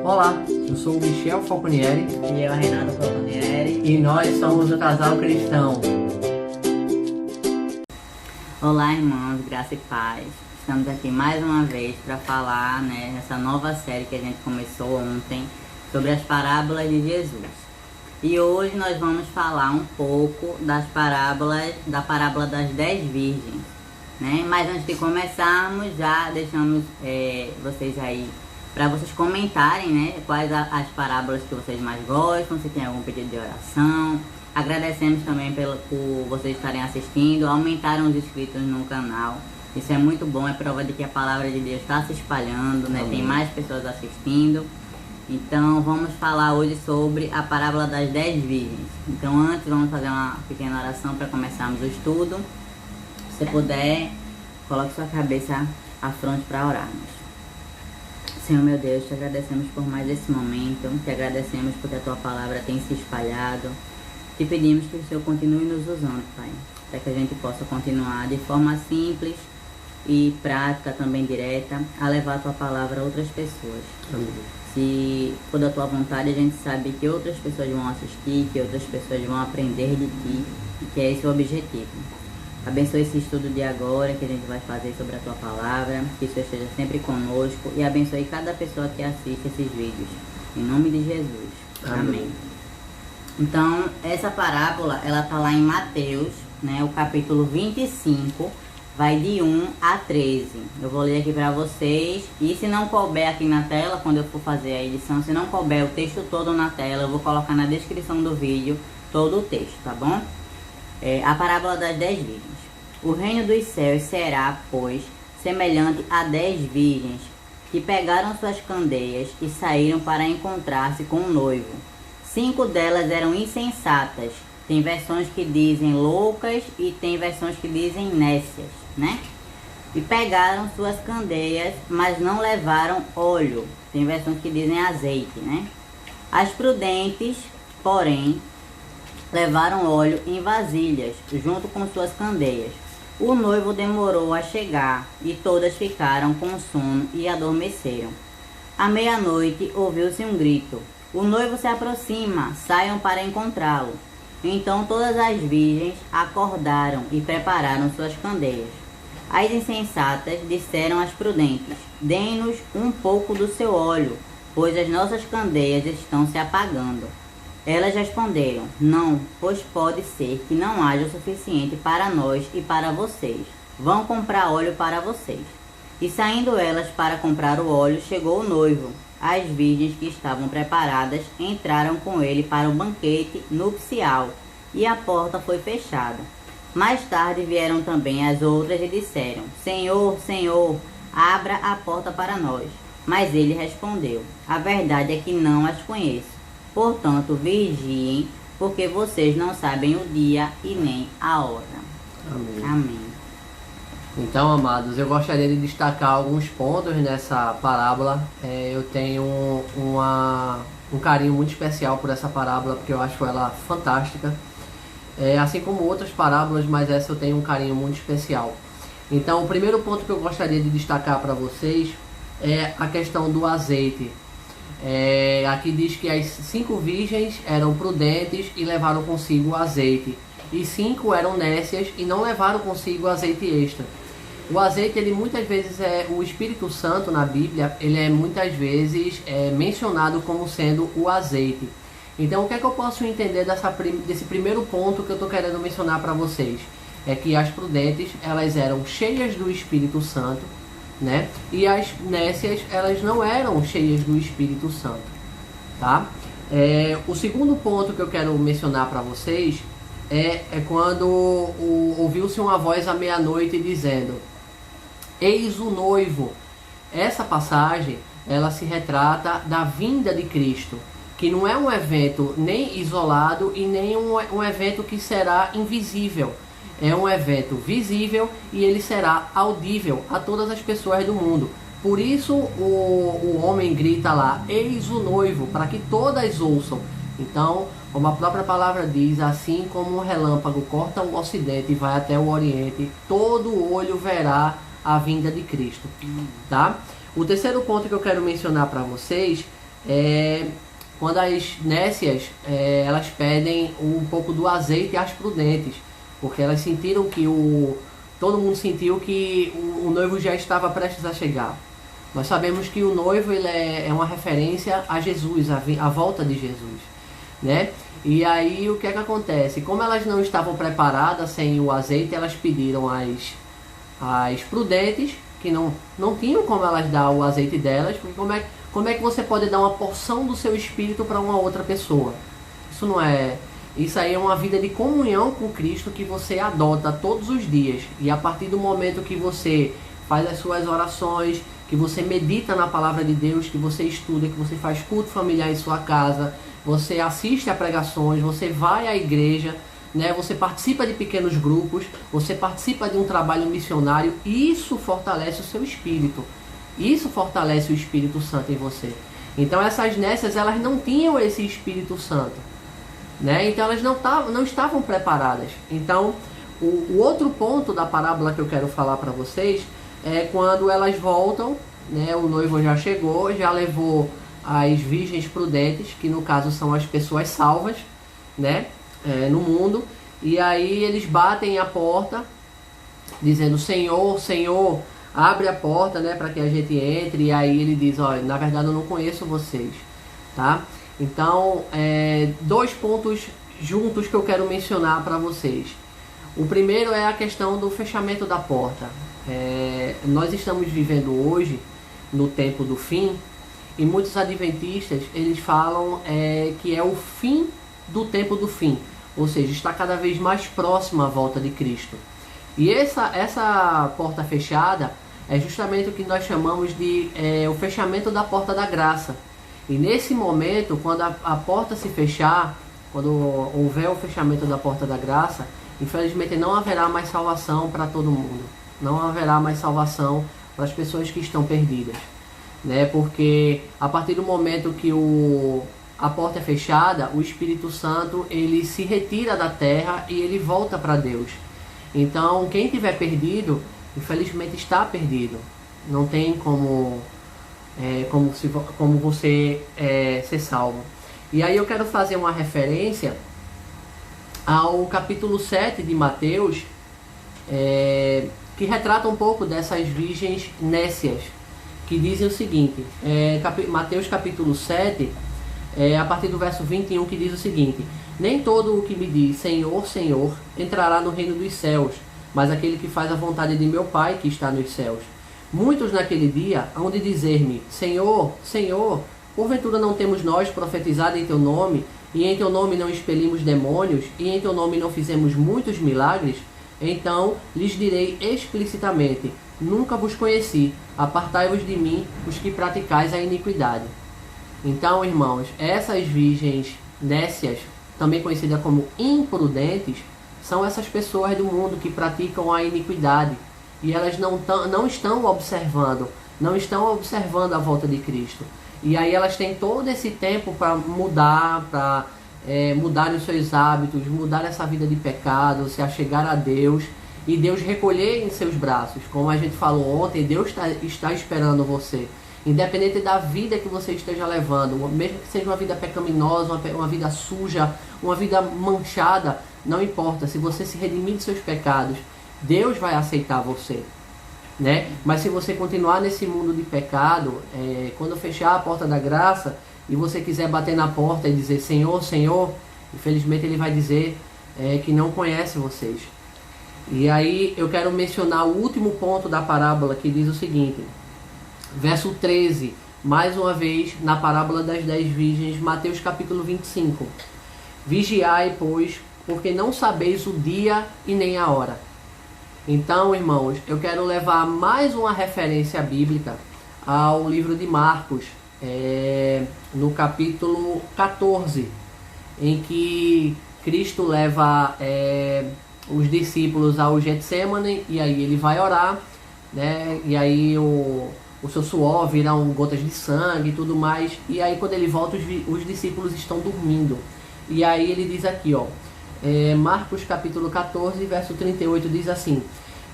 Olá, eu sou o Michel Falconieri E eu, Renato Falconieri. e nós somos o Casal Cristão. Olá, irmãos, graça e paz. Estamos aqui mais uma vez para falar, nessa nova série que a gente começou ontem sobre as parábolas de Jesus. E hoje nós vamos falar um pouco da parábola das 10 virgens, né? Mas antes de começarmos, já deixamos vocês aí para vocês comentarem, né, quais as parábolas que vocês mais gostam, se tem algum pedido de oração. Agradecemos também por vocês estarem assistindo, aumentaram os inscritos no canal. Isso é muito bom, é prova de que a palavra de Deus está se espalhando, né? Tem mais pessoas assistindo. Então vamos falar hoje sobre a parábola das 10 virgens. Então antes vamos fazer uma pequena oração para começarmos o estudo. Se você puder, coloque sua cabeça à fronte para orarmos. Senhor meu Deus, te agradecemos por mais esse momento, te agradecemos porque a tua palavra tem se espalhado. Te pedimos que o Senhor continue nos usando, Pai, para que a gente possa continuar de forma simples e prática, também direta, a levar a tua palavra a outras pessoas. Amém. Se for da tua vontade, a gente sabe que outras pessoas vão assistir, que outras pessoas vão aprender de ti, e que é esse o objetivo. Abençoe esse estudo de agora que a gente vai fazer sobre a tua palavra, que o Senhor esteja sempre conosco e abençoe cada pessoa que assiste esses vídeos. Em nome de Jesus. Amém. Então, essa parábola, ela tá lá em Mateus, né, o capítulo 25, vai de 1 a 13. Eu vou ler aqui para vocês, e se não couber aqui na tela, quando eu for fazer a edição, se não couber o texto todo na tela, eu vou colocar na descrição do vídeo todo o texto, tá bom? A parábola das 10 virgens. O reino dos céus será, pois, semelhante a 10 virgens, que pegaram suas candeias e saíram para encontrar-se com o noivo. 5 delas eram insensatas. Tem versões que dizem loucas e tem versões que dizem nécias, né? E pegaram suas candeias, mas não levaram óleo. Tem versões que dizem azeite, né? As prudentes, porém, levaram óleo em vasilhas, junto com suas candeias. O noivo demorou a chegar, e todas ficaram com sono e adormeceram. À meia-noite ouviu-se um grito: o noivo se aproxima, saiam para encontrá-lo. Então todas as virgens acordaram e prepararam suas candeias. As insensatas disseram às prudentes: dê-nos um pouco do seu óleo, pois as nossas candeias estão se apagando. Elas responderam: não, pois pode ser que não haja o suficiente para nós e para vocês. Vão comprar óleo para vocês. E saindo elas para comprar o óleo, chegou o noivo. As virgens que estavam preparadas entraram com ele para o banquete nupcial, e a porta foi fechada. Mais tarde vieram também as outras e disseram: Senhor, Senhor, abra a porta para nós. Mas ele respondeu: a verdade é que não as conheço. Portanto, vigiem, porque vocês não sabem o dia e nem a hora. Amém. Amém. Então, amados, eu gostaria de destacar alguns pontos nessa parábola. Eu tenho um carinho muito especial por essa parábola, porque eu acho ela fantástica. Assim como outras parábolas, mas essa eu tenho um carinho muito especial. Então, o primeiro ponto que eu gostaria de destacar para vocês é a questão do azeite. Aqui diz que as 5 virgens eram prudentes e levaram consigo o azeite, e 5 eram nécias e não levaram consigo o azeite extra. O azeite, ele muitas vezes é o Espírito Santo na Bíblia, ele é muitas vezes mencionado como sendo o azeite. Então, o que é que eu posso entender desse primeiro ponto que eu estou querendo mencionar para vocês? É que as prudentes, elas eram cheias do Espírito Santo, né? E as nécias, elas não eram cheias do Espírito Santo, tá? O segundo ponto que eu quero mencionar para vocês é quando ouviu-se uma voz à meia-noite dizendo: eis o noivo. Essa passagem, ela se retrata da vinda de Cristo, que não é um evento nem isolado e nem um evento que será invisível. É um evento visível e ele será audível a todas as pessoas do mundo. Por isso o homem grita lá: eis o noivo, para que todas ouçam. Então, como a própria palavra diz, assim como um relâmpago corta o ocidente e vai até o oriente, todo olho verá a vinda de Cristo, tá? O terceiro ponto que eu quero mencionar para vocês quando as nécias, elas pedem um pouco do azeite às prudentes, porque elas sentiram que todo mundo sentiu que o noivo já estava prestes a chegar. Nós sabemos que o noivo ele é uma referência a Jesus, a volta de Jesus, né? E aí o que é que acontece? Como elas não estavam preparadas sem o azeite, elas pediram às prudentes, que não tinham como elas dar o azeite delas, porque como é que você pode dar uma porção do seu espírito para uma outra pessoa? Isso não é... Isso aí é uma vida de comunhão com Cristo que você adota todos os dias. E a partir do momento que você faz as suas orações, que você medita na palavra de Deus, que você estuda, que você faz culto familiar em sua casa, você assiste a pregações, você vai à igreja, né? Você participa de pequenos grupos, você participa de um trabalho missionário, isso fortalece o seu espírito. Isso fortalece o Espírito Santo em você. Então essas nécias, elas não tinham esse Espírito Santo, né? Então elas não estavam preparadas. Então o outro ponto da parábola que eu quero falar para vocês é quando elas voltam, né? O noivo já chegou, já levou as virgens prudentes, que no caso são as pessoas salvas, né? No mundo. E aí eles batem a porta, dizendo: Senhor, Senhor, abre a porta, né, para que a gente entre. E aí ele diz: olha, na verdade eu não conheço vocês, tá? Então, dois pontos juntos que eu quero mencionar para vocês. O primeiro é a questão do fechamento da porta. Nós estamos vivendo hoje no tempo do fim, e muitos adventistas, eles falam que é o fim do tempo do fim, ou seja, está cada vez mais próximo à volta de Cristo. E essa porta fechada é justamente o que nós chamamos de o fechamento da porta da graça. E nesse momento, quando a porta se fechar, quando houver o fechamento da porta da graça, infelizmente não haverá mais salvação para todo mundo. Não haverá mais salvação para as pessoas que estão perdidas, né? Porque a partir do momento que a porta é fechada, o Espírito Santo ele se retira da terra e ele volta para Deus. Então, quem tiver perdido, infelizmente está perdido. Não tem como você ser salvo. E aí eu quero fazer uma referência ao capítulo 7 de Mateus, que retrata um pouco dessas virgens nécias, que dizem o seguinte, Mateus capítulo 7, a partir do verso 21, que diz o seguinte: nem todo o que me diz Senhor, Senhor entrará no reino dos céus, mas aquele que faz a vontade de meu Pai que está nos céus. Muitos naquele dia hão de dizer-me: Senhor, Senhor, porventura não temos nós profetizado em teu nome, e em teu nome não expelimos demônios, e em teu nome não fizemos muitos milagres? Então lhes direi explicitamente: nunca vos conheci, apartai-vos de mim, os que praticais a iniquidade. Então, irmãos, essas virgens nécias, também conhecidas como imprudentes, são essas pessoas do mundo que praticam a iniquidade. E elas não estão observando a volta de Cristo. E aí elas têm todo esse tempo para mudar os seus hábitos, mudar essa vida de pecado, se achegar a Deus, e Deus recolher em seus braços. Como a gente falou ontem, Deus está esperando você. Independente da vida que você esteja levando, mesmo que seja uma vida pecaminosa, uma vida suja, uma vida manchada, não importa. Se você se redimir dos seus pecados, Deus vai aceitar você, né? Mas se você continuar nesse mundo de pecado, quando fechar a porta da graça e você quiser bater na porta e dizer Senhor, Senhor, infelizmente ele vai dizer que não conhece vocês. E aí eu quero mencionar o último ponto da parábola, que diz o seguinte, verso 13, mais uma vez na parábola das 10 virgens, Mateus capítulo 25. Vigiai, pois, porque não sabeis o dia e nem a hora. Então, irmãos, eu quero levar mais uma referência bíblica ao livro de Marcos, no capítulo 14, em que Cristo leva os discípulos ao Getsemane, e aí ele vai orar, né? E aí o seu suor viram gotas de sangue e tudo mais, e aí quando ele volta os discípulos estão dormindo. E aí ele diz aqui, Marcos capítulo 14, verso 38 diz assim: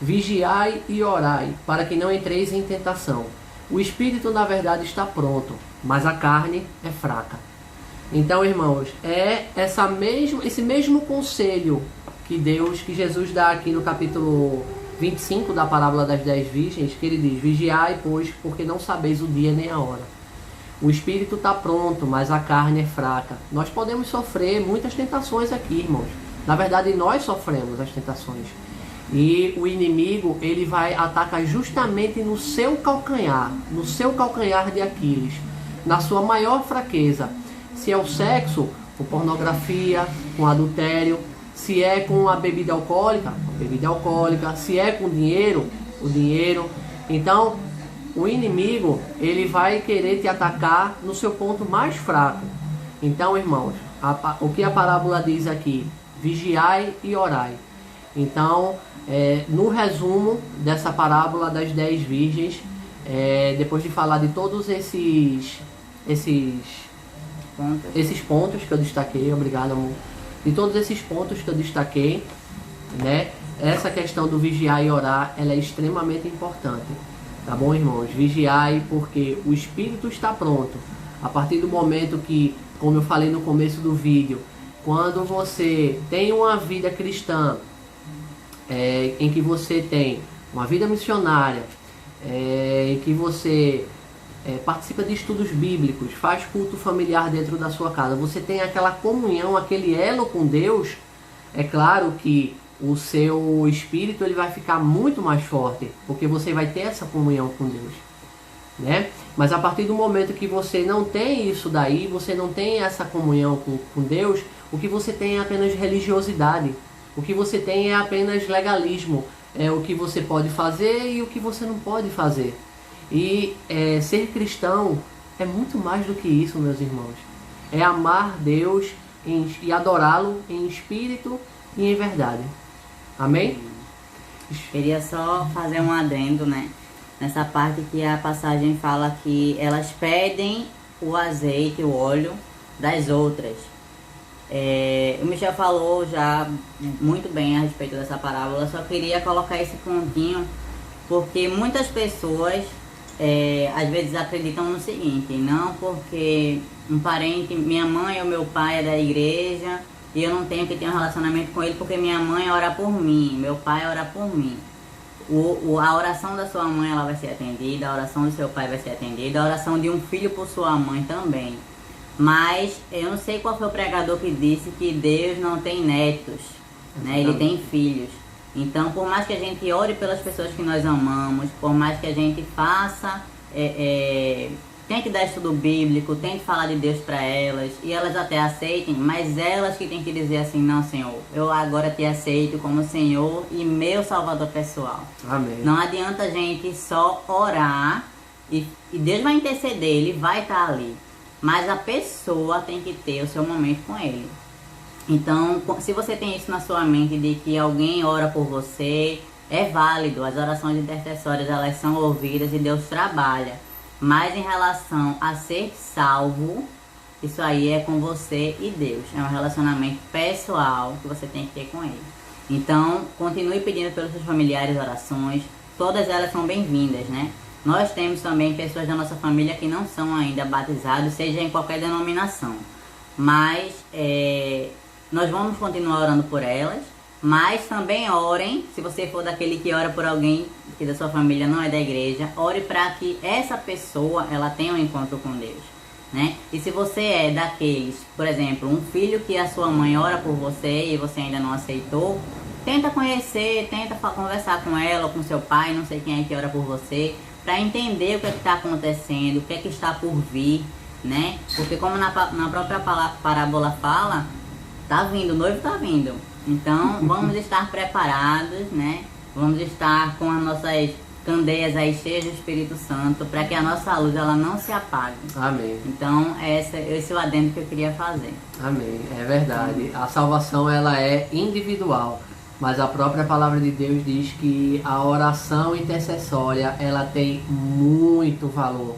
vigiai e orai, para que não entreis em tentação. O espírito na verdade está pronto, mas a carne é fraca. Então, irmãos, é esse mesmo conselho que Jesus dá aqui no capítulo 25 da parábola das 10 virgens, que ele diz: vigiai, pois, porque não sabeis o dia nem a hora. O espírito está pronto, mas a carne é fraca. Nós podemos sofrer muitas tentações aqui, irmãos. Na verdade, nós sofremos as tentações. E o inimigo, ele vai atacar justamente no seu calcanhar de Aquiles, na sua maior fraqueza. Se é o sexo, com pornografia, com adultério. Se é com a bebida alcoólica, se é com dinheiro, o dinheiro. Então, o inimigo, ele vai querer te atacar no seu ponto mais fraco. Então, irmãos, o que a parábola diz aqui? Vigiai e orai. Então, no resumo dessa parábola das 10 virgens, depois de falar de todos esses pontos que eu destaquei, obrigado, amor. De todos esses pontos que eu destaquei, né? Essa questão do vigiar e orar, ela é extremamente importante. Tá bom, irmãos? Vigiai, porque o espírito está pronto. A partir do momento que, como eu falei no começo do vídeo, quando você tem uma vida cristã, em que você tem uma vida missionária, em que você participa de estudos bíblicos, faz culto familiar dentro da sua casa, você tem aquela comunhão, aquele elo com Deus, é claro que o seu espírito ele vai ficar muito mais forte, porque você vai ter essa comunhão com Deus, né? Mas a partir do momento que você não tem isso daí, você não tem essa comunhão com Deus, o que você tem é apenas religiosidade, o que você tem é apenas legalismo, o que você pode fazer e o que você não pode fazer. E ser cristão é muito mais do que isso, meus irmãos. É amar Deus e adorá-lo em espírito e em verdade. Amém? Queria só fazer um adendo, né? Nessa parte que a passagem fala que elas pedem o azeite, o óleo das outras. O Michel falou já muito bem a respeito dessa parábola. Só queria colocar esse pontinho, porque muitas pessoas às vezes acreditam no seguinte: não, porque um parente, minha mãe ou meu pai é da igreja e eu não tenho que ter um relacionamento com ele porque minha mãe ora por mim, meu pai ora por mim. A oração da sua mãe ela vai ser atendida, a oração do seu pai vai ser atendida, a oração de um filho por sua mãe também. Mas eu não sei qual foi o pregador que disse que Deus não tem netos, né? Ele tem filhos. Então, por mais que a gente ore pelas pessoas que nós amamos, por mais que a gente faça, tente dar estudo bíblico, tente falar de Deus para elas, e elas até aceitem, mas elas que têm que dizer assim: não, Senhor, eu agora te aceito como Senhor e meu Salvador pessoal. Amém. Não adianta a gente só orar e Deus vai interceder, Ele vai estar ali, mas a pessoa tem que ter o seu momento com Ele. Então, se você tem isso na sua mente de que alguém ora por você, é válido, as orações intercessórias elas são ouvidas e Deus trabalha. Mas em relação a ser salvo, isso aí é com você e Deus. É um relacionamento pessoal que você tem que ter com Ele. Então, continue pedindo pelos seus familiares orações, todas elas são bem-vindas, né? Nós temos também pessoas da nossa família que não são ainda batizados, seja em qualquer denominação. Mas nós vamos continuar orando por elas, mas também orem, se você for daquele que ora por alguém que da sua família não é da igreja, ore para que essa pessoa ela tenha um encontro com Deus, né? E se você é daqueles, por exemplo, um filho que a sua mãe ora por você e você ainda não aceitou, tenta conhecer, tenta conversar com ela ou com seu pai, não sei quem é que ora por você, para entender o que é que está acontecendo, o que é que está por vir, né? Porque como na própria parábola fala, tá vindo, o noivo tá vindo. Então vamos estar preparados, né? Vamos estar com as nossas candeias aí cheias do Espírito Santo, para que a nossa luz ela não se apague. Amém. Então esse é o adendo que eu queria fazer. Amém, é verdade. A salvação ela é individual, mas a própria palavra de Deus diz que a oração intercessória ela tem muito valor.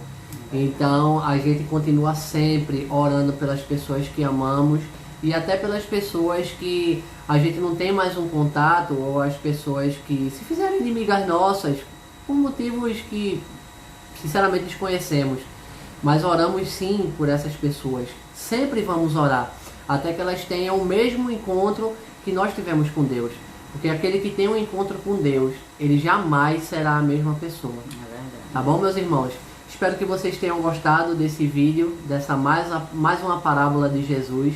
Então a gente continua sempre orando pelas pessoas que amamos e até pelas pessoas que a gente não tem mais um contato, ou as pessoas que se fizeram inimigas nossas por motivos que sinceramente desconhecemos. mas oramos sim por essas pessoas. Sempre vamos orar, até que elas tenham o mesmo encontro que nós tivemos com Deus. Porque aquele que tem um encontro com Deus, ele jamais será a mesma pessoa. É verdade. Tá bom, meus irmãos? Espero que vocês tenham gostado desse vídeo, dessa mais uma parábola de Jesus.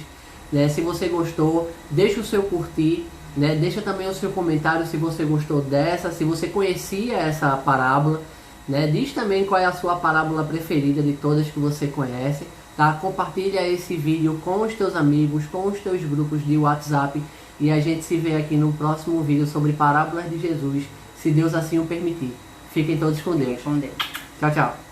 Né? Se você gostou, deixa o seu curtir, né? Deixa também o seu comentário se você gostou dessa, se você conhecia essa parábola. Né? Diz também qual é a sua parábola preferida de todas que você conhece. Tá? Compartilha esse vídeo com os teus amigos, com os teus grupos de WhatsApp. E a gente se vê aqui no próximo vídeo sobre parábolas de Jesus, se Deus assim o permitir. Fiquem todos com Deus. Com Deus. Tchau, tchau.